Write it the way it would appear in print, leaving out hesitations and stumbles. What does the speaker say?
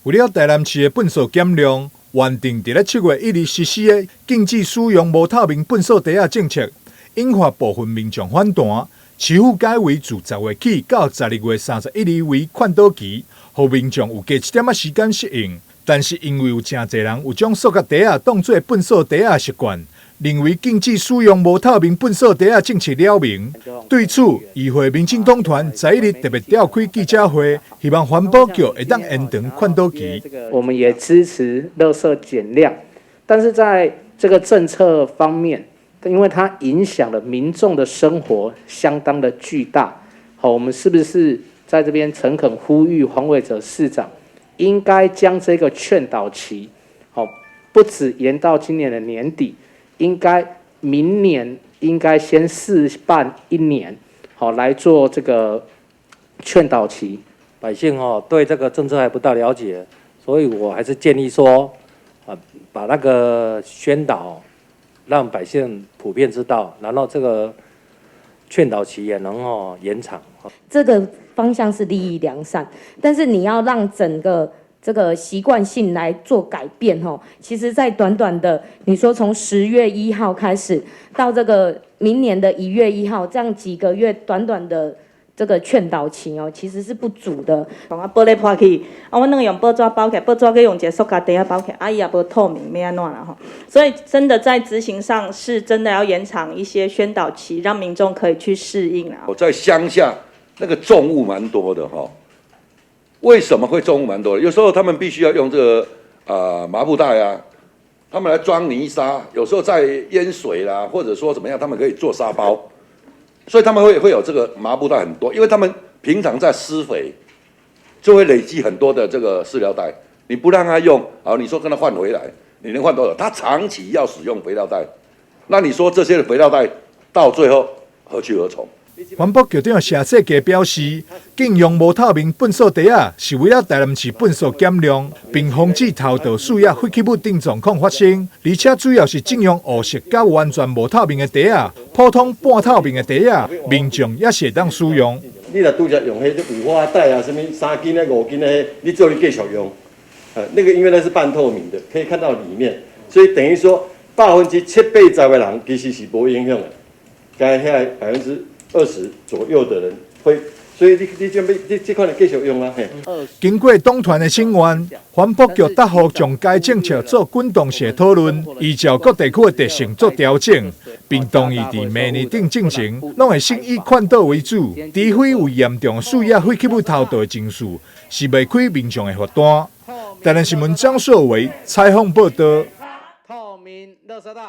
为了台南市的粪扫减量，原定伫咧7月1日实施的禁止使用无透明粪扫袋仔政策，引发部分民众反弹。市府改为自10月起到12月31日为劝导期，让民众有加一点仔时间适应。但是因为有真侪人有将塑胶袋仔当作粪扫袋仔习惯，认为禁止使用无透明粪扫袋仔政策了明。对此，议会民进党团在1日特别召开记者会，希望环保局会当延长劝导期。我们也支持垃圾减量，但是在这个政策方面，因为它影响了民众的生活相当的巨大。好，我们是不是在这边诚恳呼吁黄伟哲市长，应该将这个劝导期，好，不止延到今年的年底，应该明年应该先试办1年，好来做这个劝导期。百姓对这个政策还不大了解，所以我还是建议说，把那个宣导让百姓普遍知道，然后这个劝导期也能延长。这个方向是利益良善，但是你要让整个这个习惯性来做改变其实在短短的你说从10月1号开始到这个明年的1月1号这样几个月短短的这个劝导期其实是不足的。讲玻璃破去，我那个用报纸包起来，报纸可以用一个塑胶袋包起来，伊也无透明，要安怎啦所以真的在执行上是真的要延长一些宣导期，让民众可以去适应啦。我在乡下那个重物蛮多的为什么会重物蛮多的？有时候他们必须要用这个麻布袋啊，他们来装泥沙，有时候在淹水啦，或者说怎么样，他们可以做沙包。所以他们会有这个麻布袋很多，因为他们平常在施肥，就会累积很多的这个饲料袋。你不让他用，你说跟他换回来，你能换多少？他长期要使用肥料袋，那你说这些肥料袋到最后何去何从？环保局长谢世佳表示，禁用无透明粪扫袋仔是为了台南市粪扫减量，并防止偷盗树叶废弃物等状况发生。而且主要是禁用黑色甲完全无透明的袋仔，普通半透明的袋仔，民众也是会当使用。你若拄则用迄种五花袋啊，什么3斤的、5斤的，你只有继续用。那个因为那是半透明的，可以看到里面，所以等于说70%-80%的人其实是无影响的，该遐20%左右的人会，所以你这款继续用啊。经过党团的请愿，环保局答复将该政策做滚动式讨论，依照各地区的特性做调整，并同意伫明年顶进行，拢会先以劝导为主，除非有严重树叶废弃物偷盗的情绪，是未开民众的罚单。台南新闻张硕维采访报道。透明垃圾袋。